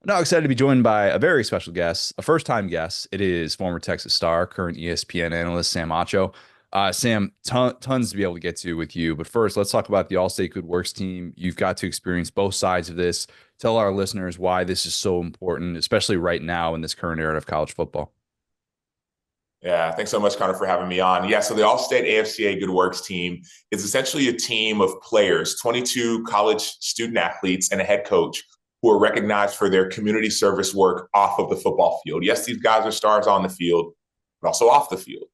Now excited to be joined by a very special guest, a first-time guest. It is former Texas Star, current ESPN analyst Sam Acho. Sam, tons to be able to get to with you. But first, let's talk about the Allstate Good Works team. You've got to experience both sides of this. Tell our listeners why this is so important, especially right now in this current era of college football. Yeah, thanks so much, Connor, for having me on. Yeah, so the Allstate AFCA Good Works team is essentially a team of players, 22 college student athletes and a head coach who are recognized for their community service work off of the football field. Yes, these guys are stars on the field, but also off the field.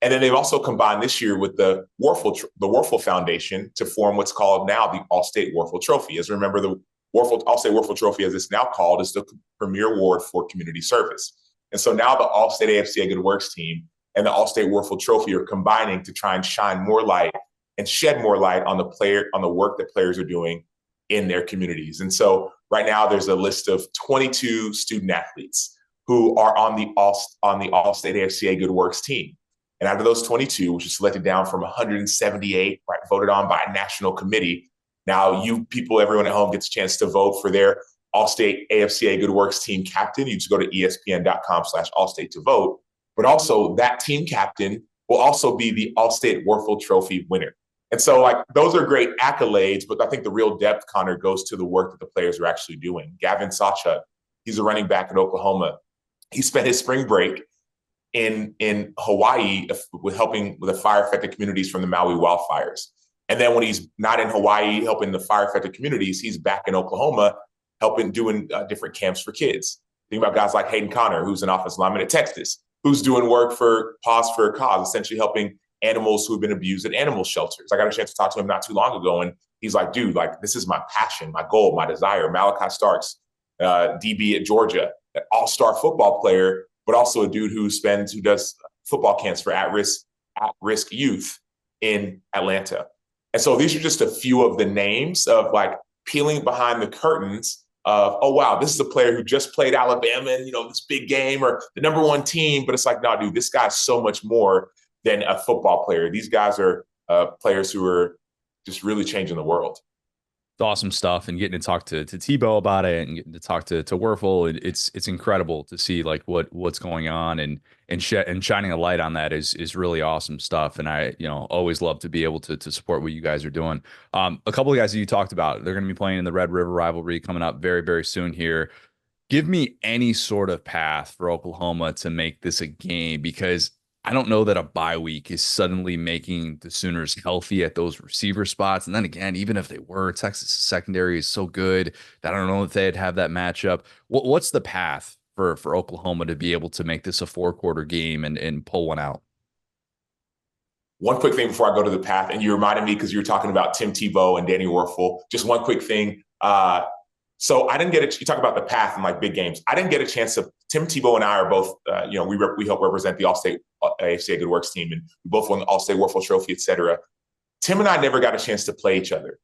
And then they've also combined this year with the Warfel Foundation to form what's called now the Allstate Warfel Trophy. As remember, the Allstate Warfel Trophy, as it's now called, is the premier award for community service. And so now the Allstate AFCA Good Works team and the Allstate Warfel Trophy are combining to try and shine more light and shed more light on the work that players are doing in their communities. And so right now there's a list of 22 student athletes who are on the Allstate AFCA Good Works team. And out of those 22, which is selected down from 178, right, voted on by a national committee. Now you people, everyone at home gets a chance to vote for their Allstate AFCA Good Works team captain. You just go to espn.com/Allstate to vote. But also that team captain will also be the Allstate Warfel Trophy winner. And so like those are great accolades, but I think the real depth, Connor, goes to the work that the players are actually doing. Gavin Sawchuk, he's a running back in Oklahoma. He spent his spring break in Hawaii with helping with the fire-affected communities from the Maui wildfires. And then when he's not in Hawaii helping the fire-affected communities, he's back in Oklahoma helping doing different camps for kids. Think about guys like Hayden Connor, who's an offensive lineman at Texas, who's doing work for Paws for a Cause, essentially helping animals who've been abused at animal shelters. I got a chance to talk to him not too long ago, and he's like, dude, like this is my passion, my goal, my desire. Malachi Starks, DB at Georgia, an all-star football player, but also a dude who does football camps for at-risk youth in Atlanta. And so these are just a few of the names of like peeling behind the curtains of, oh, wow, this is a player who just played Alabama in, this big game or the number one team. But it's like, no, dude, this guy's so much more than a football player. These guys are players who are just really changing the world. It's awesome stuff, and getting to talk to Tebow about it and getting to talk to Werfel. It's incredible to see like what's going on and shining a light on that is really awesome stuff. And I always love to be able to support what you guys are doing. A couple of guys that you talked about, they're going to be playing in the Red River Rivalry coming up very, very soon here. Give me any sort of path for Oklahoma to make this a game, because I don't know that a bye week is suddenly making the Sooners healthy at those receiver spots. And then again, even if they were, Texas secondary is so good that I don't know if they'd have that matchup. What's the path for Oklahoma to be able to make this a 4-quarter game and pull one out? One quick thing before I go to the path, and you reminded me because you were talking about Tim Tebow and Danny Werfel. Just one quick thing. So I didn't you talk about the path and like big games. I didn't get a chance to. Tim Tebow and I are both, we help represent the Allstate AFCA Good Works team, and we both won the Allstate Warfel Trophy, et cetera. Tim and I never got a chance to play each other,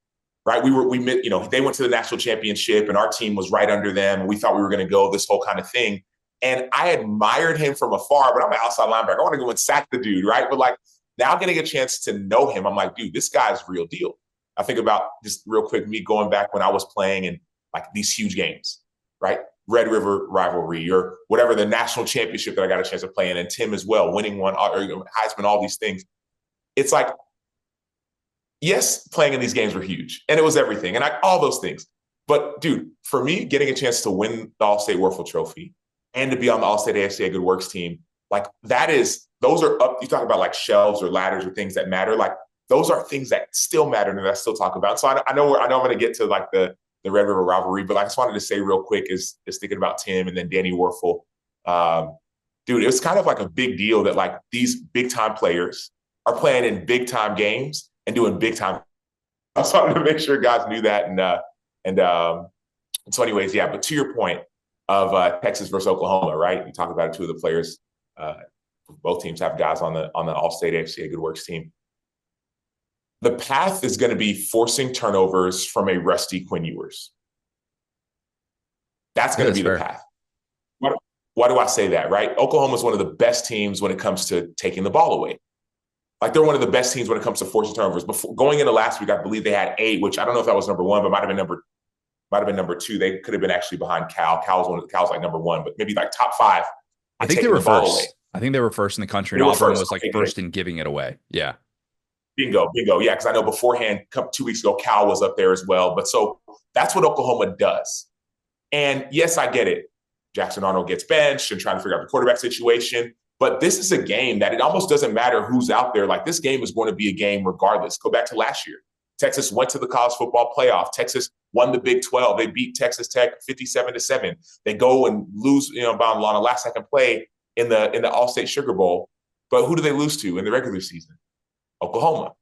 right? They went to the national championship, and our team was right under them. We thought we were going to go this whole kind of thing, and I admired him from afar. But I'm an outside linebacker. I want to go and sack the dude, right? But like now, getting a chance to know him, I'm like, dude, this guy's real deal. I think about just real quick me going back when I was playing in like these huge games, right? Red River Rivalry or whatever, the national championship that I got a chance to play in, and Tim as well, winning one, or Heisman, all these things. It's like, yes, playing in these games were huge, and it was everything, and all those things. But dude, for me, getting a chance to win the Allstate Warfel Trophy and to be on the Allstate AFCA Good Works team, like those are up. You talk about like shelves or ladders or things that matter. Like those are things that still matter and that I still talk about. So I know I'm going to get to like the Red River Rivalry, but I just wanted to say real quick is thinking about Tim and then Danny Werfel. Dude, it was kind of like a big deal that like these big time players are playing in big time games and doing big time. I just wanted to make sure guys knew that. And so anyways, yeah, but to your point of Texas versus Oklahoma, right? You talk about it, two of the players, both teams have guys on the Allstate AFCA Good Works team. The path is going to be forcing turnovers from a rusty Quinn Ewers. That's going to be the path. Why do I say that, right? Oklahoma is one of the best teams when it comes to taking the ball away. Like they're one of the best teams when it comes to forcing turnovers. Before going into last week, I believe they had 8, which I don't know if that was number 1, but might have been number might have been number 2. They could have been actually behind Cal. Cal's like number 1, but maybe like top 5 I in think they taking were the ball away. first. I think they were first in the country, They and were Auburn first. was like Okay, first good. in giving it away. Yeah. Bingo. Yeah, because I know beforehand, 2 weeks ago, Cal was up there as well. But so that's what Oklahoma does. And yes, I get it. Jackson Arnold gets benched and trying to figure out the quarterback situation. But this is a game that it almost doesn't matter who's out there. Like, this game is going to be a game regardless. Go back to last year. Texas went to the college football playoff. Texas won the Big 12. They beat Texas Tech 57-7. They go and lose, on a last-second play in the Allstate Sugar Bowl. But who do they lose to in the regular season? Oklahoma.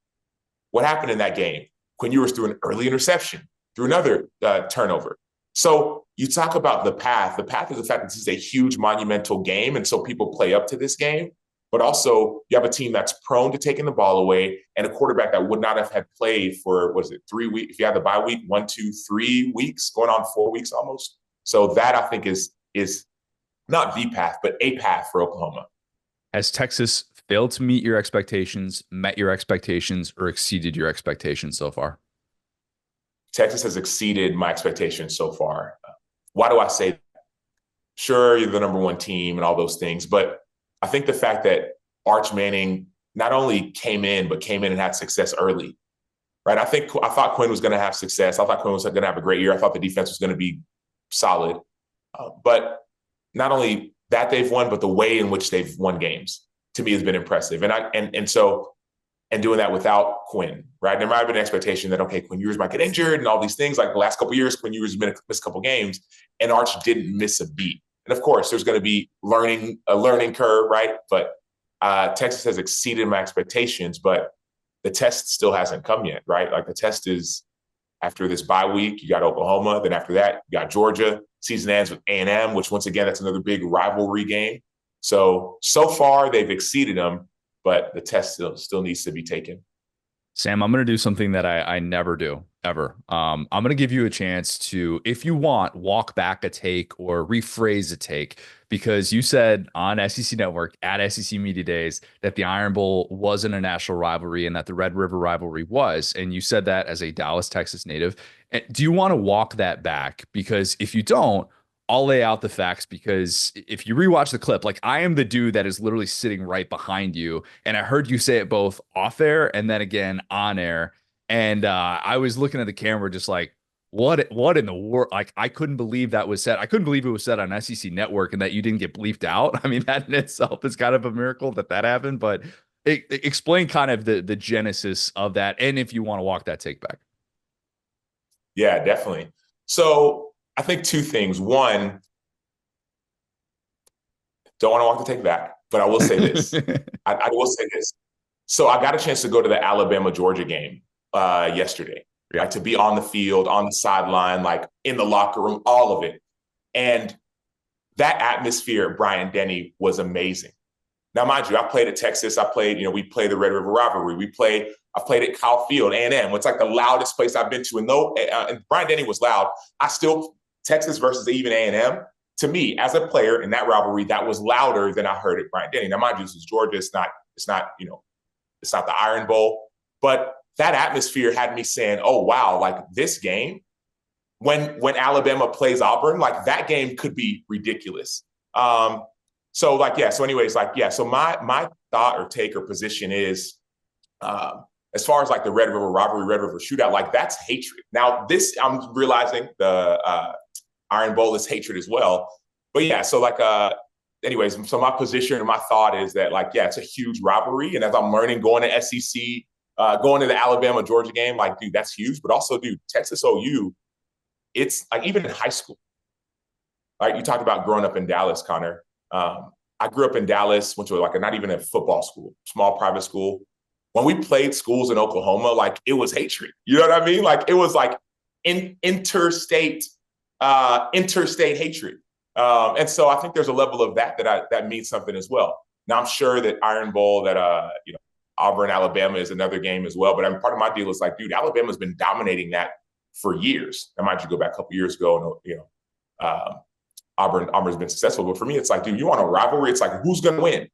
What happened in that game? Quinn Ewers threw an early interception, threw another turnover. So you talk about the path. The path is the fact that this is a huge monumental game, and so people play up to this game. But also, you have a team that's prone to taking the ball away and a quarterback that would not have had played for, 3 weeks? If you had the bye week, 1, 2, 3 weeks, going on 4 weeks almost. So that, I think, is not the path, but a path for Oklahoma. Has Texas failed to meet your expectations, met your expectations, or exceeded your expectations so far? Texas has exceeded my expectations so far. Why do I say that? Sure, you're the number 1 team and all those things, but I think the fact that Arch Manning not only came in and had success early, right? I thought Quinn was going to have success. I thought Quinn was going to have a great year. I thought the defense was going to be solid. But not only that they've won, but the way in which they've won games, to me, has been impressive. And doing that without Quinn, right? There might have been an expectation that, okay, Quinn Ewers might get injured and all these things. Like the last couple of years, Quinn Ewers has missed a couple games, and Arch didn't miss a beat. And of course, there's going to be a learning curve, right? But Texas has exceeded my expectations, but the test still hasn't come yet, right? Like, the test is after this bye week, you got Oklahoma. Then after that, you got Georgia. Season ends with A&M, which, once again, that's another big rivalry game. So far they've exceeded them, but the test still needs to be taken. Sam, I'm going to do something that I never do, ever. I'm going to give you a chance to, if you want, walk back a take or rephrase a take, because you said on SEC Network at SEC Media Days that the Iron Bowl wasn't a national rivalry and that the Red River Rivalry was. And you said that as a Dallas, Texas native. Do you want to walk that back? Because if you don't, I'll lay out the facts, because if you rewatch the clip, like, I am the dude that is literally sitting right behind you. And I heard you say it both off air and then again on air. And I was looking at the camera just like, what in the world? Like, I couldn't believe that was said. I couldn't believe it was said on SEC Network and that you didn't get bleeped out. I mean, that in itself is kind of a miracle that happened. But explain kind of the genesis of that, and if you want to walk that take back. Yeah, definitely. So I think 2 things. One, don't want to walk the take back, but I will say this. I will say this. So I got a chance to go to the Alabama-Georgia game yesterday, right? To be on the field, on the sideline, like in the locker room, all of it. And that atmosphere at Bryant-Denny was amazing. Now, mind you, I played at Texas. We play the Red River Rivalry. I played at Kyle Field, A&M. It's like the loudest place I've been to. And Bryant-Denny was loud. Texas versus even A&M, to me, as a player in that rivalry, that was louder than I heard at Bryant-Denny. Now, mind you, this is Georgia. It's not the Iron Bowl. But that atmosphere had me saying, oh, wow, like, this game, when Alabama plays Auburn, like, that game could be ridiculous. So my thought or take or position is, as far as like the Red River Rivalry, Red River Shootout, like, that's hatred. Now, this, I'm realizing the Iron Bowl is hatred as well. But yeah, so so my position and my thought is that, like, yeah, it's a huge rivalry. And as I'm learning, going to SEC, going to the Alabama-Georgia game, like, dude, that's huge. But also, dude, Texas OU, it's like, even in high school, right? You talked about growing up in Dallas, Connor. I grew up in Dallas, went to not even a football school, small private school. When we played schools in Oklahoma, like, it was hatred. You know what I mean? Like, it was like interstate hatred. And so I think there's a level of that means something as well. Now, I'm sure that Iron Bowl, that Auburn, Alabama is another game as well. But part of my deal is like, dude, Alabama's been dominating that for years. I might you go back a couple years ago, and Auburn's been successful. But for me, it's like, dude, you want a rivalry? It's like, who's going to win?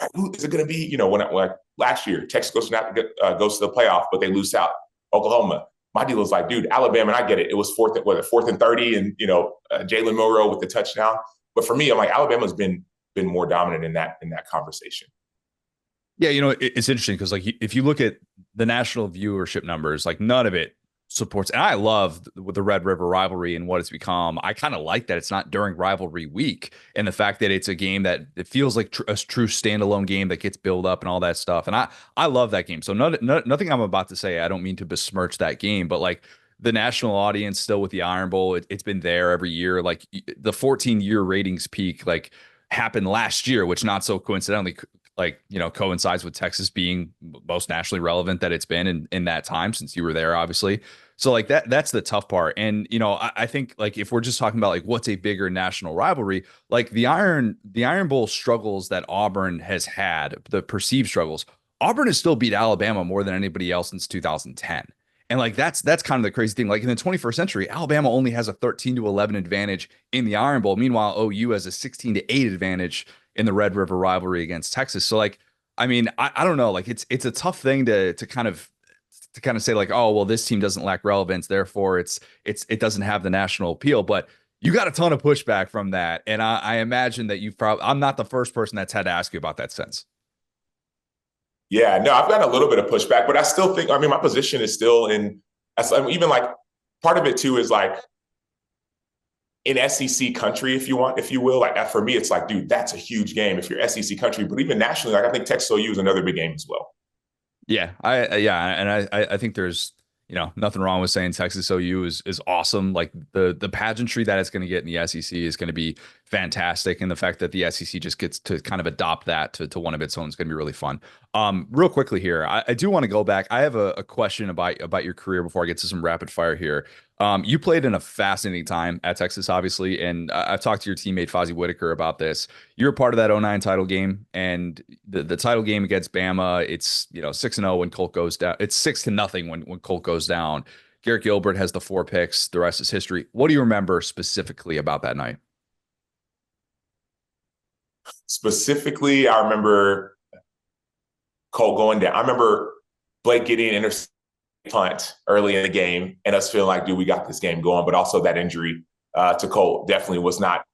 Right? Who is it going to be? When last year, Texas goes to the playoff, but they lose out. Oklahoma. my deal was like, dude, Alabama, and I get it. It was fourth and 30, and Jalen Milroe with the touchdown. But for me, I'm like, Alabama's been more dominant in that conversation. Yeah, it's interesting because like if you look at the national viewership numbers, like none of it supports. And I love the Red River Rivalry and what it's become. I kind of like that it's not during rivalry week, and the fact that it's a game that it feels like a true standalone game that gets built up and all that stuff. And I love that game. So nothing I'm about to say, I don't mean to besmirch that game, but like the national audience still with the Iron Bowl, it's been there every year. Like the 14-year ratings peak, like happened last year, which not so coincidentally like coincides with Texas being most nationally relevant that it's been in that time since you were there, obviously. So like that's the tough part. And I think like if we're just talking about like what's a bigger national rivalry, like the Iron Bowl struggles that Auburn has had, the perceived struggles, Auburn has still beat Alabama more than anybody else since 2010. And like that's kind of the crazy thing. Like in the 21st century, Alabama only has a 13-11 advantage in the Iron Bowl. Meanwhile, OU has a 16-8 advantage in the Red River rivalry against Texas. So like, I mean, I don't know. Like it's a tough thing to kind of say like, oh well, this team doesn't lack relevance, therefore it doesn't have the national appeal. But you got a ton of pushback from that, and I imagine that you've probably I'm not the first person that's had to ask you about that since. Yeah, no, I've got a little bit of pushback, but I still think, I mean, my position is still in, I mean, even like part of it too is like in SEC country, if you will, like for me, it's like, dude, that's a huge game if you're SEC country, but even nationally, like I think Texas OU is another big game as well. Yeah, I think there's nothing wrong with saying Texas OU is awesome. Like the pageantry that it's going to get in the SEC is going to be fantastic, and the fact that the SEC just gets to kind of adopt that to one of its own is going to be really fun. Real quickly here, I do want to go back. I have a question about your career before I get to some rapid fire here. You played in a fascinating time at Texas, obviously, and I've talked to your teammate Fozzie Whitaker about this. You're a part of that '09 title game, and the title game against Bama, it's 6-0 when Colt goes down. It's 6-0 when Colt goes down. Garrett Gilbert has the 4 picks. The rest is history. What do you remember specifically about that night? Specifically, I remember Colt going down. I remember Blake getting an interception punt early in the game and us feeling like, dude, we got this game going. But also that injury to Colt definitely was not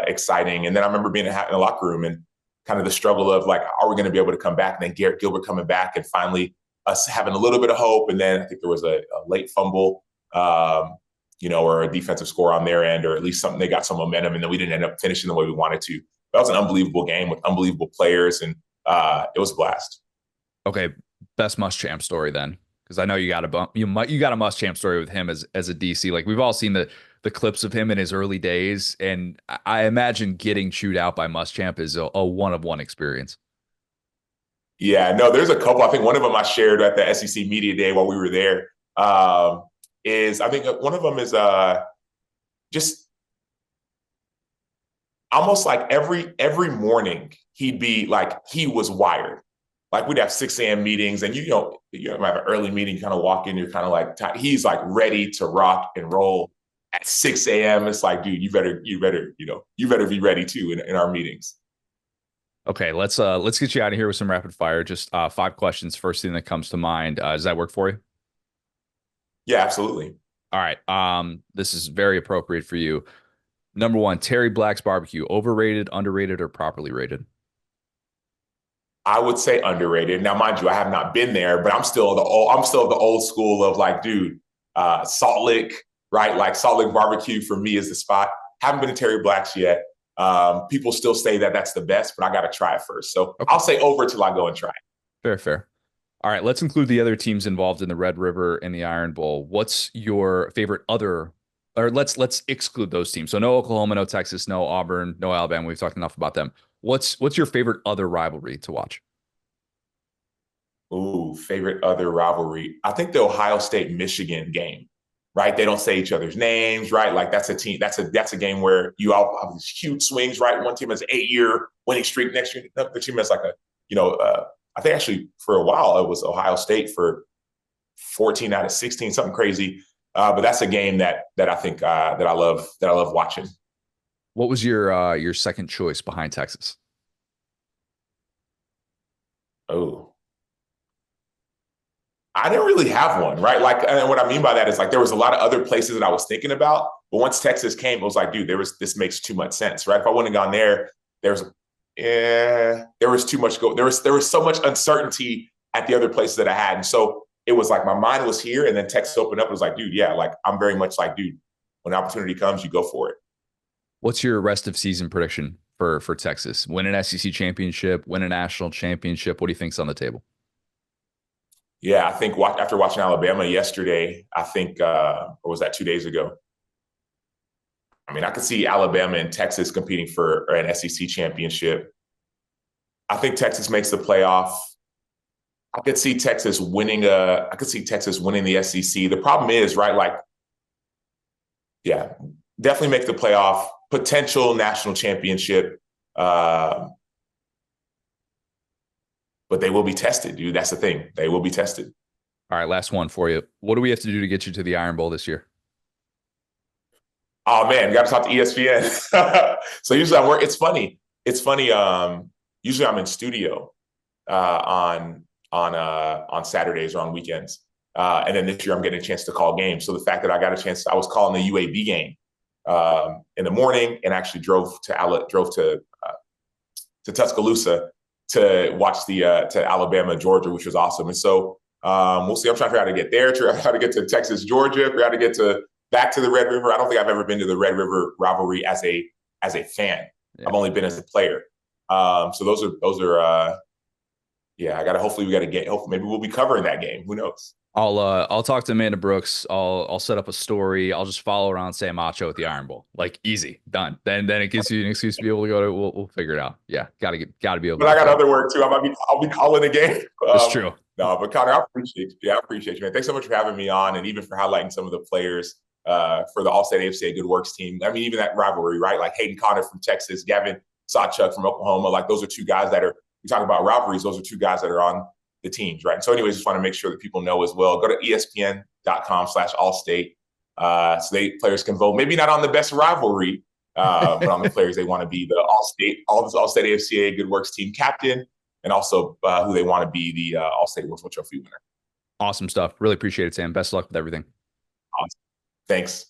exciting. And then I remember being in the locker room and kind of the struggle of like, are we going to be able to come back? And then Garrett Gilbert coming back and finally us having a little bit of hope. And then I think there was a late fumble, or a defensive score on their end, or at least something, they got some momentum, and then we didn't end up finishing the way we wanted to. That was an unbelievable game with unbelievable players, and it was a blast. Okay, best Muschamp story then, because I know you got you got a Muschamp story with him as a DC. Like we've all seen the clips of him in his early days, and I imagine getting chewed out by Muschamp is a one-of-one experience. Yeah, no, there's a couple. I think one of them I shared at the SEC Media Day while we were there. Is I think one of them is just almost like every morning he'd be like, he was wired. Like we'd have 6 a.m. meetings, and you have an early meeting, you kind of walk in, you're kind of like, he's like ready to rock and roll at 6 a.m. It's like, dude, you better be ready too in our meetings. Okay, let's get you out of here with some rapid fire. Just 5 questions. First thing that comes to mind. Does that work for you? Yeah, absolutely. All right. This is very appropriate for you. Number 1, Terry Black's barbecue, overrated, underrated, or properly rated? I would say underrated. Now, mind you, I have not been there, but I'm still of the old school of like, dude, Salt Lick, right? Like Salt Lick barbecue for me is the spot. Haven't been to Terry Black's yet. People still say that that's the best, but I got to try it first. So okay. I'll say over till I go and try it. Fair. All right, let's include the other teams involved in the Red River and the Iron Bowl. What's your favorite other, or let's exclude those teams. So no Oklahoma, no Texas, no Auburn, no Alabama. We've talked enough about them. What's your favorite other rivalry to watch? Ooh, favorite other rivalry. I think the Ohio State Michigan game, right? They don't say each other's names, right? Like that's a team, that's a game where you all have these huge swings, right? One team has an 8-year winning streak. Next year, the team has like I think actually for a while it was Ohio State for 14 out of 16, something crazy. But that's a game that I think that I love watching. What was your second choice behind Texas? Oh, I didn't really have one, right? Like, and what I mean by that is like there was a lot of other places that I was thinking about, but once Texas came, it was like, dude, this makes too much sense, right? If I wouldn't have gone there, there's there was too much there was so much uncertainty at the other places that I had. And so it was like my mind was here, and then Texas opened up. It was like, dude, yeah, like I'm very much like, dude, when opportunity comes, you go for it. What's your rest of season prediction for Texas? Win an SEC championship, win a national championship. What do you think's on the table? Yeah, I think after watching Alabama yesterday, I think, or was that 2 days ago? I mean, I could see Alabama and Texas competing for an SEC championship. I think Texas makes the playoff. I could see Texas winning I could see Texas winning the SEC. The problem is, right, like, yeah, definitely make the playoff, potential national championship. But they will be tested, dude. That's the thing. They will be tested. All right, last one for you. What do we have to do to get you to the Iron Bowl this year? Oh man, we got to talk to ESPN. So usually I'm work. It's funny. It's funny. Usually I'm in studio on Saturdays or on weekends, and then this year I'm getting a chance to call games. So the fact that I got a chance, I was calling the UAB game in the morning, and actually drove to Tuscaloosa to watch the to Alabama Georgia, which was awesome. And so we'll see. I'm trying to figure out how to get there, figure out how to get to Texas Georgia, figure out how to get to back to the Red River. I don't think I've ever been to the Red River Rivalry as a fan. Yeah. I've only been as a player. So those are yeah. Hopefully we got to get. Hopefully maybe we'll be covering that game. Who knows? I'll talk to Amanda Brooks. I'll set up a story. I'll just follow around Sam Acho at the Iron Bowl. Like easy, done. Then it gives you an excuse to be able to go to. We'll figure it out. Yeah, gotta be able. But I got other work too. I'll be calling the game. It's true. No, but Connor, I appreciate you. Yeah, I appreciate you, man. Thanks so much for having me on, and even for highlighting some of the players for the Allstate AFCA Good Works team. I mean, even that rivalry, right? Like Hayden Connor from Texas, Gavin Sawchuk from Oklahoma. Like those are two guys that are. We talk about rivalries. Those are two guys that are on the teams, right? So anyways, just want to make sure that people know as well. Go to ESPN.com/Allstate so players can vote. Maybe not on the best rivalry, but on the players they want to be the Allstate AFCA Good Works team captain, and also who they want to be the Allstate Workforce Trophy winner. Awesome stuff. Really appreciate it, Sam. Best of luck with everything. Awesome. Thanks.